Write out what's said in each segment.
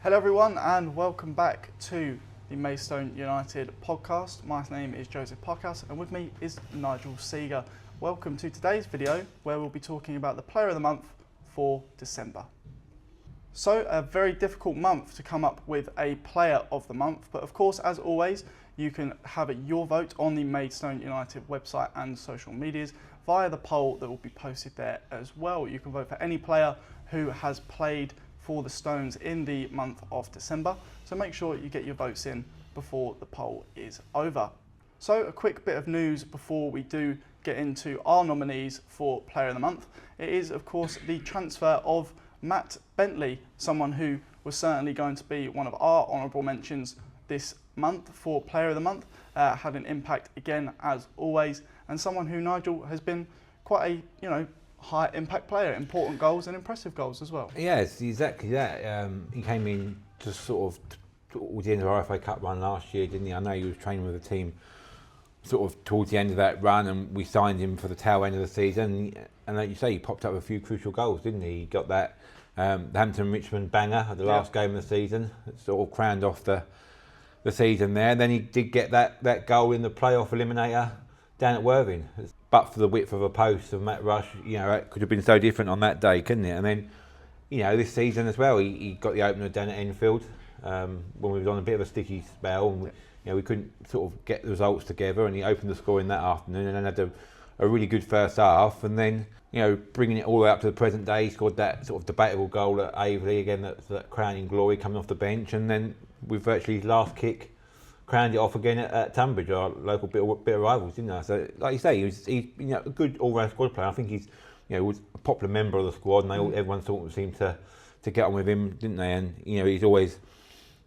Hello everyone and welcome back to the Maidstone United podcast. My name is Joseph Parkhouse and with me is Nigel Seeger. Welcome to today's video where we'll be talking about the Player of the Month for December. So a very difficult month to come up with a Player of the Month, but of course as always you can have your vote on the Maidstone United website and social medias via the poll that will be posted there as well. You can vote for any player who has played for the Stones in the month of December, so make sure you get your votes in before the poll is over. So a quick bit of news before we do get into our nominees for Player of the Month. It is of course the transfer of Matt Bentley, someone who was certainly going to be one of our honourable mentions this month for Player of the Month, had an impact again as always, and someone who Nigel has been quite a high impact player, important goals and impressive goals as well. Yeah, it's exactly that. He came in just sort of towards the end of our FA Cup run last year, didn't he? I know he was training with the team sort of towards the end of that run, and we signed him for the tail end of the season. And like you say, he popped up with a few crucial goals, didn't he? He got that Hampton-Richmond banger at the last game of the season. It sort of crowned off the season there. Then he did get that goal in the playoff eliminator down at Worthing. But for the width of a post of Matt Rush, it could have been so different on that day, couldn't it? And then, this season as well, he got the opener down at Enfield when we was on a bit of a sticky spell, and we couldn't sort of get the results together. And he opened the scoring that afternoon, and then had a really good first half. And then, bringing it all the way up to the present day, he scored that sort of debatable goal at Aveley again, that crowning glory coming off the bench, and then with virtually his last kick, crowned it off again at Tunbridge, our local bit of rivals, didn't I? So, like you say, he's a good all-round squad player. I think he's was a popular member of the squad, and everyone sort of seemed to get on with him, didn't they? And he's always,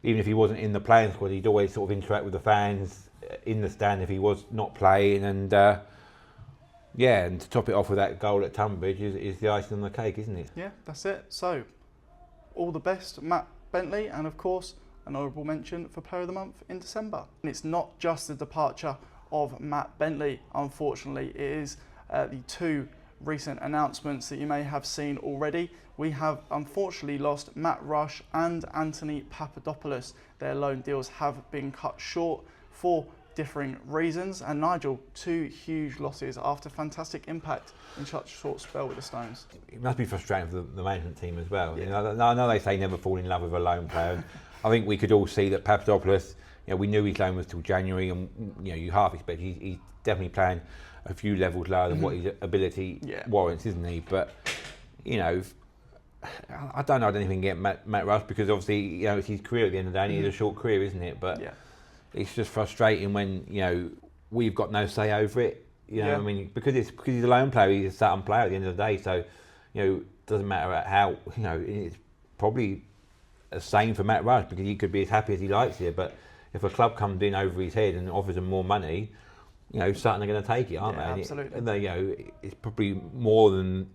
even if he wasn't in the playing squad, he'd always sort of interact with the fans in the stand if he was not playing. And and to top it off with that goal at Tunbridge is the icing on the cake, isn't it? Yeah, that's it. So, all the best, Matt Bentley, and of course, an honourable mention for Player of the Month in December. And it's not just the departure of Matt Bentley, unfortunately, it is the two recent announcements that you may have seen already. We have unfortunately lost Matt Rush and Anthony Papadopoulos. Their loan deals have been cut short for differing reasons, and Nigel, two huge losses after fantastic impact in such a short spell with the Stones. It must be frustrating for the management team as well. Yeah. I know they say never fall in love with a loan player. I think we could all see that Papadopoulos, we knew his loan was till January, and you half expect he's definitely playing a few levels lower than what his ability warrants, isn't he? But I don't know anything against Matt Rush, because obviously it's his career at the end of the day, and he has a short career, isn't it? But it's just frustrating when we've got no say over it. I mean, because he's a loan player, he's a certain player at the end of the day. So it doesn't matter how it's probably the same for Matt Rush, because he could be as happy as he likes here, but if a club comes in over his head and offers him more money, Sutton are going to take it, aren't they? Absolutely. And it's probably more than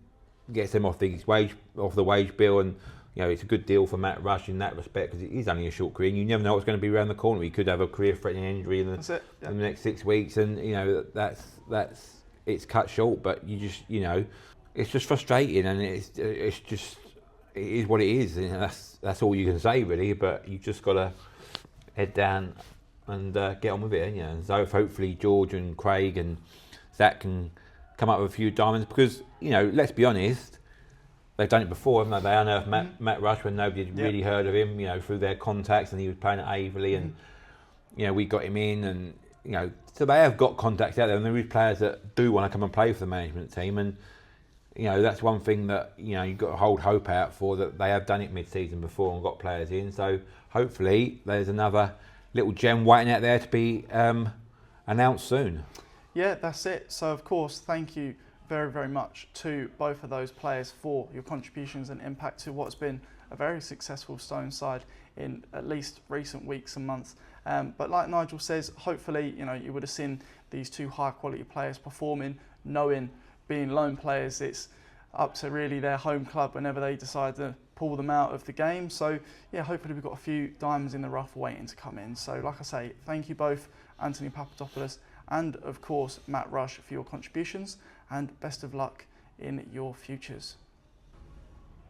gets them off the wage bill, and it's a good deal for Matt Rush in that respect, because it is only a short career, and you never know what's going to be around the corner. He could have a career-threatening injury in the next 6 weeks, and that's it's cut short. But you just it's just frustrating, and it's just. It is what it is, and that's all you can say really. But you just got to head down and get on with it, and so hopefully George and Craig and Zach can come up with a few diamonds, because let's be honest, they've done it before, haven't they? They unearthed Matt Rush when nobody had really heard of him, through their contacts, and he was playing at Aveley, and we got him in, and so they have got contacts out there, and there is players that do want to come and play for the management team, and that's one thing that you've got to hold hope out for, that they have done it mid-season before and got players in. So hopefully there's another little gem waiting out there to be announced soon. Yeah, that's it. So of course, thank you very, very much to both of those players for your contributions and impact to what's been a very successful Stone side in at least recent weeks and months. But like Nigel says, hopefully you would have seen these two high-quality players performing, knowing, being loan players, it's up to really their home club whenever they decide to pull them out of the game. So hopefully we've got a few diamonds in the rough waiting to come in. So like I say, thank you both, Anthony Papadopoulos and of course Matt Rush, for your contributions, and best of luck in your futures.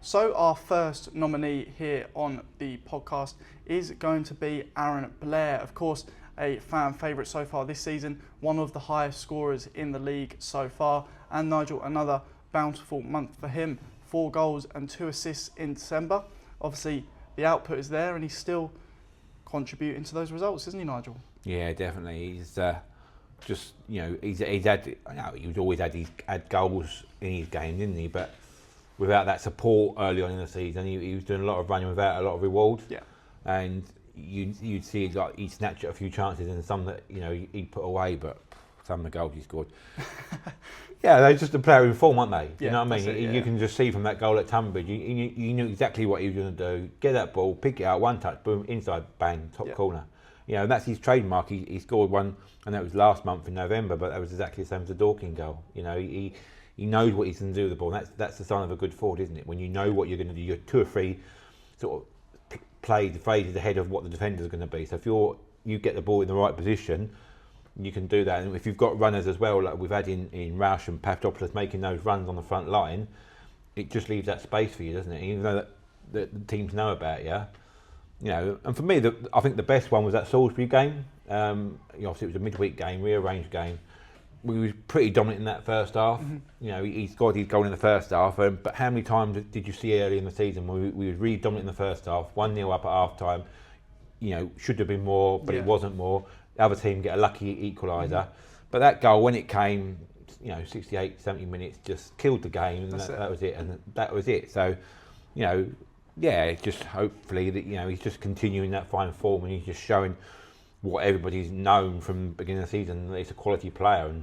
So our first nominee here on the podcast is going to be Aaron Blair. Of course, a fan favourite so far this season, one of the highest scorers in the league so far. And Nigel, another bountiful month for him. 4 goals and 2 assists in December. Obviously, the output is there and he's still contributing to those results, isn't he, Nigel? Yeah, definitely. He's just, he's had, he's always had goals in his game, didn't he? But without that support early on in the season, he was doing a lot of running without a lot of reward. Yeah. And you'd see he'd snatch at a few chances and some that he'd put away, but some of the goals he scored. Yeah, they're just a player in form, aren't they? Yeah, you know what I mean? You can just see from that goal at Tunbridge, you knew exactly what he was going to do. Get that ball, pick it out, one touch, boom, inside, bang, top corner. And that's his trademark. He scored one, and that was last month in November, but that was exactly the same as the Dorking goal. He knows what he's going to do with the ball. And that's the sign of a good forward, isn't it? When you know what you're going to do, you're 2 or 3 sort of phases ahead of what the defender's going to be. So if you get the ball in the right position, you can do that. And if you've got runners as well, like we've had in Rausch and Papadopoulos making those runs on the front line, it just leaves that space for you, doesn't it? Even though the teams know about you. And for me, I think the best one was that Salisbury game. Obviously, it was a midweek game, rearranged game. We were pretty dominant in that first half. Mm-hmm. He scored his goal in the first half. But how many times did you see early in the season when we were really dominant in the first half, 1-0 up at half time? Should have been more, but it wasn't more. The other team get a lucky equaliser. Mm-hmm. But that goal, when it came, 68, 70 minutes, just killed the game, and that was it. And that was it. So, just hopefully that he's just continuing that fine form, and he's just showing what everybody's known from the beginning of the season, that he's a quality player. And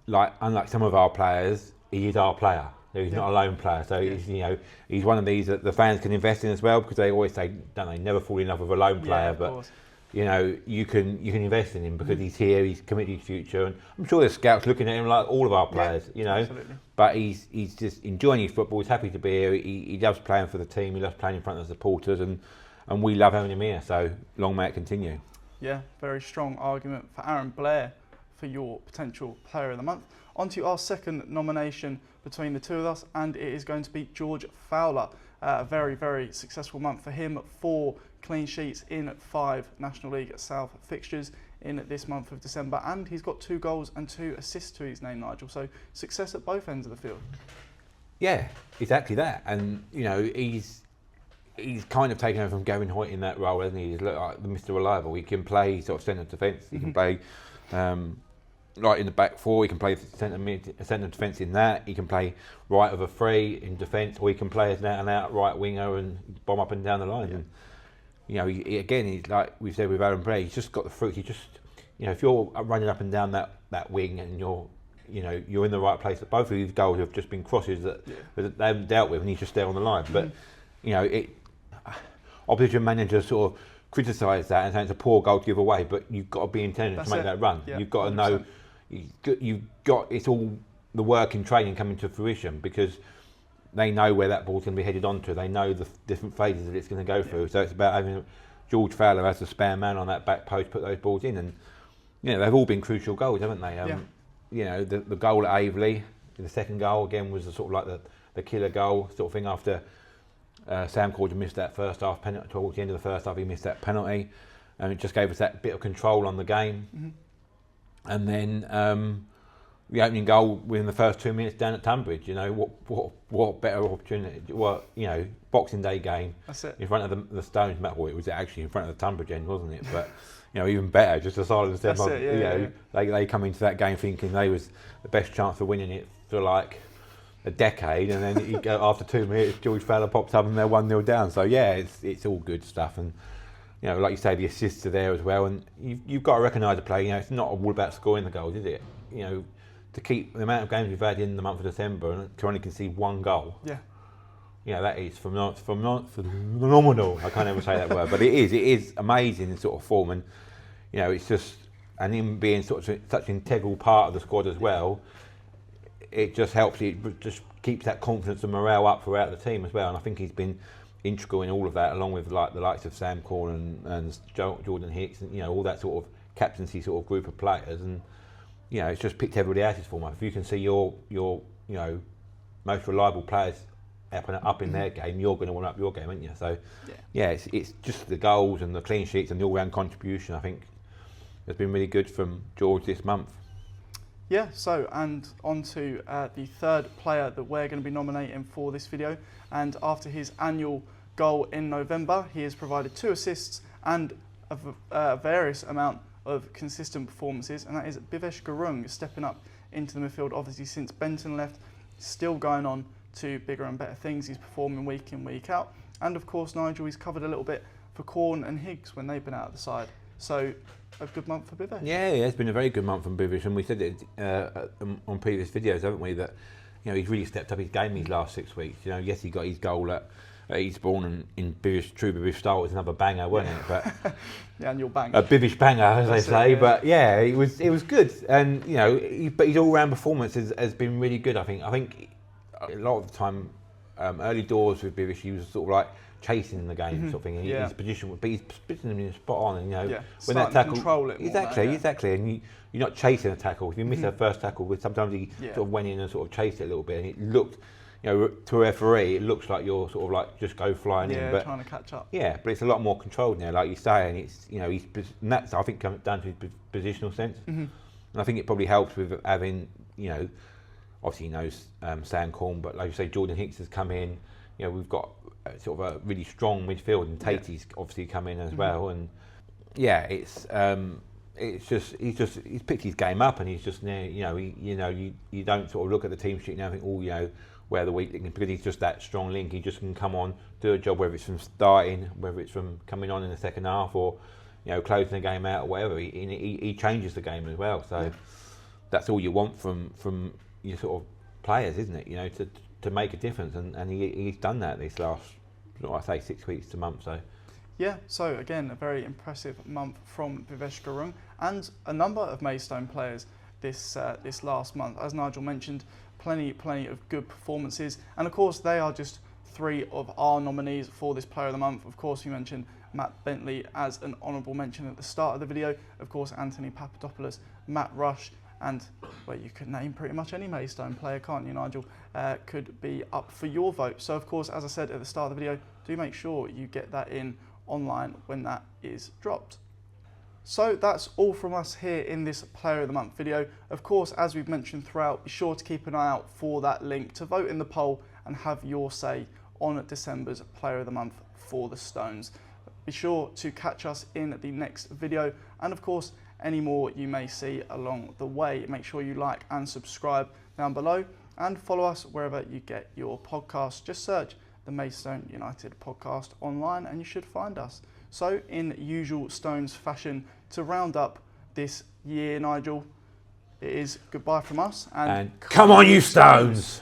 unlike some of our players, he is our player. He's not a lone player. So he's one of these that the fans can invest in as well, because they always say, don't they, never fall in love with a lone player, but course. You can invest in him because he's here, he's committed to his future, and I'm sure there's scouts looking at him like all of our players, Absolutely. But he's just enjoying his football. He's happy to be here. He loves playing for the team. He loves playing in front of the supporters, and we love having him here. So long may it continue. Yeah, very strong argument for Aaron Blair for your potential player of the month. On to our second nomination between the two of us, and it is going to be George Fowler. A very, very successful month for him. 4 clean sheets in 5 National League South fixtures in this month of December, and he's got 2 goals and 2 assists to his name, Nigel. So success at both ends of the field. Yeah, exactly that. And he's kind of taken over from Gavin Hoyt in that role, hasn't he? He's like the Mr. Reliable. He can play sort of centre defence. He can play right in the back 4. He can play centre defence in that. He can play right of a 3 in defence, or he can play as an out-and-out right winger and bomb up and down the line. Yeah. And he's like we said with Aaron Blair, he's just got the fruit. He just, if you're running up and down that wing and you're in the right place, both of these goals have just been crosses that they haven't dealt with, and he's just there on the line. But opposition managers sort of criticise that and say it's a poor goal to give away, but you've got to be intelligent to make that run. Yeah, you've got 100%. to know. You've got it's all the work in training coming to fruition, because they know where that ball's going to be headed onto. They know the different phases that it's going to go through. So it's about having George Fowler as the spare man on that back post, put those balls in, and they've all been crucial goals, haven't they? The goal at Aveley, the second goal again was sort of like the killer goal sort of thing after Sam Corder missed that first half penalty. Towards the end of the first half, he missed that penalty, and it just gave us that bit of control on the game. Mm-hmm. And then the opening goal within the first 2 minutes down at Tunbridge. What better opportunity? Boxing Day game in front of the Stones. It was actually in front of the Tunbridge end, wasn't it? But even better, just to silence them. They come into that game thinking they was the best chance for winning it for like a decade, and then you go after 2 minutes, George Fowler pops up and they're 1-0 down. So it's all good stuff. And like you say, the assists are there as well, and you've got to recognise the play. It's not all about scoring the goals, is it? To keep the amount of games we've had in the month of December and to only concede 1 goal. That is phenomenal. I can't ever say that word, but it is amazing in sort of form, and it's just, and him being such an integral part of the squad as well. It just helps. It just keeps that confidence and morale up throughout the team as well, and I think he's been integral in all of that, along with like the likes of Sam Corn and Jordan Hicks, and all that sort of captaincy sort of group of players, and it's just picked everybody else's form up. If you can see your most reliable players up in their game, you're going to want to up your game, aren't you? So, yeah, it's just the goals and the clean sheets and the all-round contribution, I think, has been really good from George this month. Yeah, so and on to the third player that we're going to be nominating for this video. And after his annual goal in November, he has provided 2 assists and a various amount of consistent performances, and that is Bhavesh Gurung stepping up into the midfield, obviously since Benton left, still going on to bigger and better things. He's performing week in, week out. And of course, Nigel, he's covered a little bit for Corn and Higgs when they've been out of the side. So a good month for Bhavesh. Yeah, it's been a very good month from Bhavesh, and we said it on previous videos, haven't we, that he's really stepped up his game these last 6 weeks. Yes, he got his goal at Eastbourne, and in true Bhavesh style, it was another banger, wasn't it? But the annual banger. A Bhavesh banger, as they say. Yeah. But yeah, it was good, and but his all-round performance has been really good. I think a lot of the time, early doors with Bhavesh, he was sort of like chasing the game, sort of thing. His position, but he's positioning him spot on, and when that tackle, control it more exactly, and you're not chasing a tackle. If you miss that first tackle, sometimes he sort of went in and sort of chased it a little bit, and it looked, to a referee, it looks like you're sort of like just go flying in, but trying to catch up. Yeah, but it's a lot more controlled now, like you say, and it's and that's, I think, comes down to his positional sense, and I think it probably helps with having obviously he knows Sam Corn, but like you say, Jordan Hicks has come in. We've got sort of a really strong midfield, and Tatey's obviously come in as well, and it's just he's picked his game up, and he's just you don't sort of look at the team sheet now and think, where the weak link is, because he's just that strong link. He just can come on, do a job, whether it's from starting, whether it's from coming on in the second half, or closing the game out, or whatever. He changes the game as well. So that's all you want from your sort of players, isn't it? To make a difference, and he's done that this last, 6 weeks to month. So yeah, so again, a very impressive month from Bhavesh Gurung, and a number of Maidstone players this last month. As Nigel mentioned, plenty of good performances, and of course they are just 3 of our nominees for this Player of the Month. Of course, we mentioned Matt Bentley as an honourable mention at the start of the video. Of course, Anthony Papadopoulos, Matt Rush, and you could name pretty much any Maidstone player, can't you, Nigel? Could be up for your vote. So of course, as I said at the start of the video, do make sure you get that in online when that is dropped. So that's all from us here in this Player of the Month video. Of course, as we've mentioned throughout, be sure to keep an eye out for that link to vote in the poll and have your say on December's Player of the Month for the Stones. Be sure to catch us in the next video, and of course, any more you may see along the way. Make sure you like and subscribe down below, and follow us wherever you get your podcasts. Just search the Maidstone United podcast online and you should find us. So in usual Stones fashion, to round up this year, Nigel, it is goodbye from us, and come on, you Stones!